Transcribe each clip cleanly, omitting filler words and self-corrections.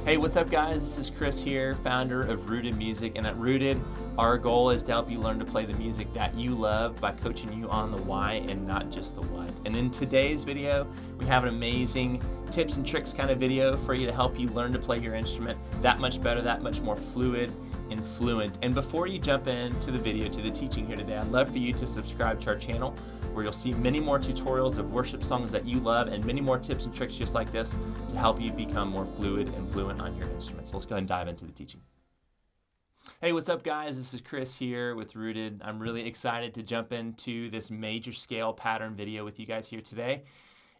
Hey, what's up guys? This is Chris here, founder of Rooted Music, and at Rooted, our goal is to help you learn to play the music that you love by coaching you on the why and not just the what. And in today's video, we have an amazing tips and tricks kind of video for you to help you learn to play your instrument that much better, that much more fluid and fluent. And before you jump into the video, to the teaching here today, I'd love for you to subscribe to our channel, where you'll see many more tutorials of worship songs that you love and many more tips and tricks just like this to help you become more fluid and fluent on your instruments. So let's go ahead and dive into the teaching. Hey, what's up guys? This is Chris here with Rooted. I'm really excited to jump into this major scale pattern video with you guys here today.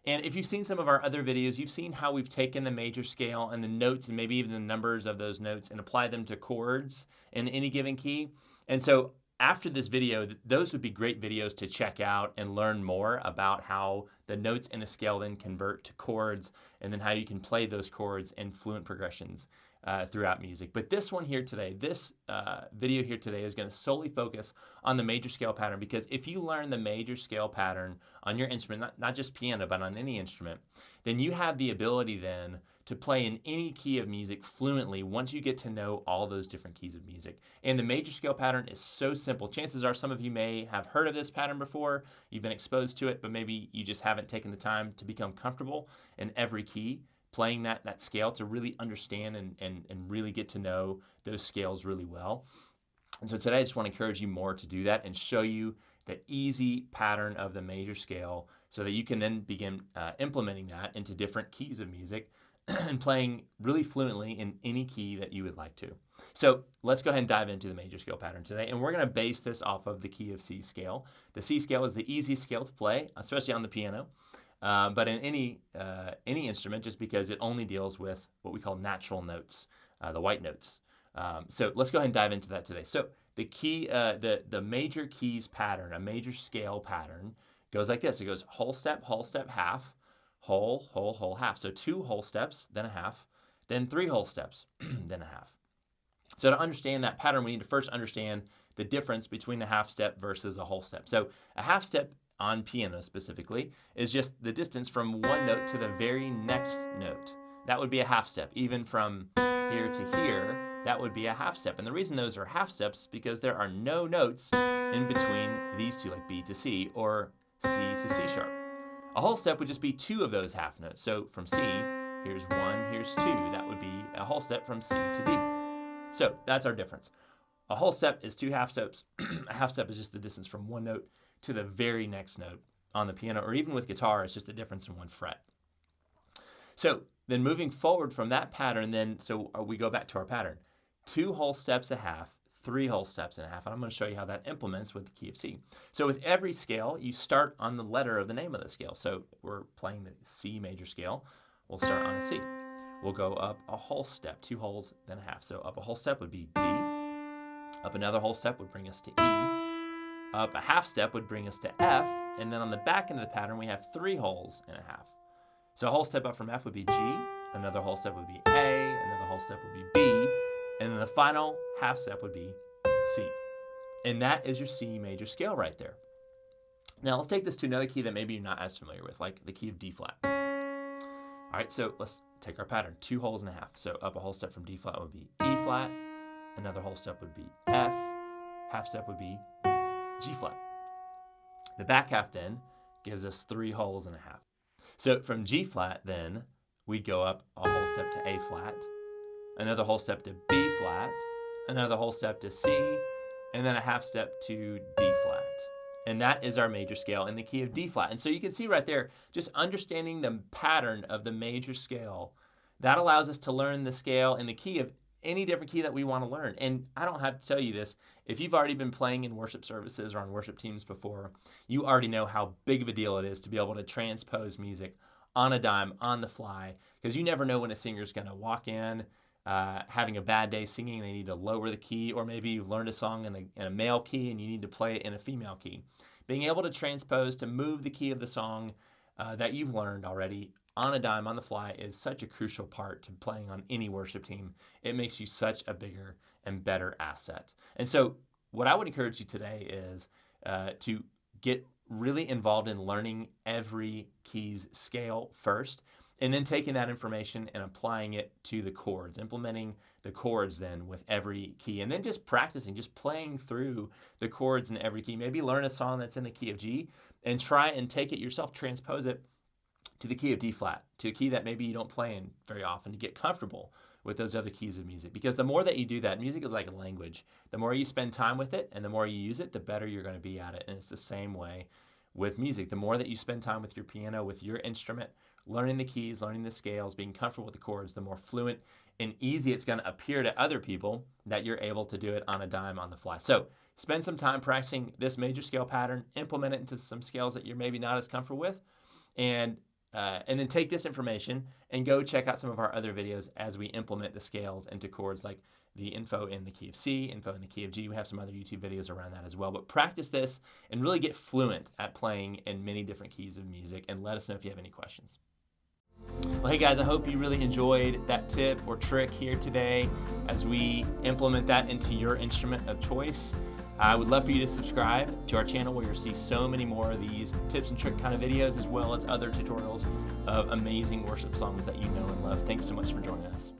And if you've seen some of our other videos, you've seen how we've taken the major scale and the notes and maybe even the numbers of those notes and applied them to chords in any given key. And so after this video, those would be great videos to check out and learn more about how the notes in a scale then convert to chords, and then how you can play those chords in fluent progressions throughout music. But this one here today, this video here today is going to solely focus on the major scale pattern, because if you learn the major scale pattern on your instrument, not just piano, but on any instrument, then you have the ability then to play in any key of music fluently once you get to know all those different keys of music. And the major scale pattern is so simple. Chances are some of you may have heard of this pattern before, you've been exposed to it, but maybe you just haven't taken the time to become comfortable in every key, playing that scale to really understand and really get to know those scales really well. And so today I just want to encourage you more to do that and show you the easy pattern of the major scale so that you can then begin implementing that into different keys of music and playing really fluently in any key that you would like to. So let's go ahead and dive into the major scale pattern today. And we're going to base this off of the key of C scale. The C scale is the easiest scale to play, especially on the piano, but in any instrument, just because it only deals with what we call natural notes, the white notes. So let's go ahead and dive into that today. So the key, the major keys pattern, a major scale pattern, goes like this. It goes whole step, half, whole, whole, whole, half. So 2 whole steps, then a half, then 3 whole steps, then a half. So to understand that pattern, we need to first understand the difference between a half step versus a whole step. So a half step on piano specifically is just the distance from one note to the very next note. That would be a half step. Even from here to here, that would be a half step. And the reason those are half steps is because there are no notes in between these two, like B to C or C to C sharp. A whole step would just be 2 of those half notes. So from C, here's 1, here's 2. That would be a whole step from C to D. So that's our difference. A whole step is 2 half steps. A half step is just the distance from one note to the very next note on the piano, or even with guitar, it's just the difference in 1 fret. So then moving forward from that pattern, so we go back to our pattern. 2 whole steps a half, 3 whole steps and a half, and I'm going to show you how that implements with the key of C. So with every scale, you start on the letter of the name of the scale. So we're playing the C major scale. We'll start on a C. We'll go up a whole step, 2 wholes, then a half. So up a whole step would be D. Up another whole step would bring us to E. Up a half step would bring us to F. And then on the back end of the pattern, we have 3 wholes and a half. So a whole step up from F would be G. Another whole step would be A. Another whole step would be B. And then the final half step would be C. And that is your C major scale right there. Now let's take this to another key that maybe you're not as familiar with, like the key of D flat. All right, so let's take our pattern, 2 wholes and a half. So up a whole step from D flat would be E flat. Another whole step would be F. Half step would be G flat. The back half then gives us 3 wholes and a half. So from G flat then, we'd go up a whole step to A flat, another whole step to B flat, another whole step to C, and then a half step to D flat. And that is our major scale in the key of D flat. And so you can see right there, just understanding the pattern of the major scale, that allows us to learn the scale in the key of any different key that we want to learn. And I don't have to tell you this, if you've already been playing in worship services or on worship teams before, you already know how big of a deal it is to be able to transpose music on a dime, on the fly, because you never know when a singer's going to walk in having a bad day singing, they need to lower the key, or maybe you've learned a song in a male key and you need to play it in a female key. Being able to transpose, to move the key of the song that you've learned already on a dime, on the fly, is such a crucial part to playing on any worship team. It makes you such a bigger and better asset. And so what I would encourage you today is to get really involved in learning every key's scale first, and then taking that information and applying it to the chords, implementing the chords then with every key, and then just practicing, just playing through the chords in every key. Maybe learn a song that's in the key of G and try and take it yourself, transpose it to the key of D flat, to a key that maybe you don't play in very often, to get comfortable with those other keys of music. Because the more that you do that, music is like a language. The more you spend time with it and the more you use it, the better you're going to be at it. And it's the same way with music. The more that you spend time with your piano, with your instrument, learning the keys, learning the scales, being comfortable with the chords, the more fluent and easy it's going to appear to other people that you're able to do it on a dime on the fly. So spend some time practicing this major scale pattern, implement it into some scales that you're maybe not as comfortable with, and then take this information and go check out some of our other videos as we implement the scales into chords, like the info in the key of C, info in the key of G. We have some other YouTube videos around that as well. But practice this and really get fluent at playing in many different keys of music, and let us know if you have any questions. Well, hey guys, I hope you really enjoyed that tip or trick here today as we implement that into your instrument of choice. I would love for you to subscribe to our channel, where you'll see so many more of these tips and trick kind of videos, as well as other tutorials of amazing worship songs that you know and love. Thanks so much for joining us.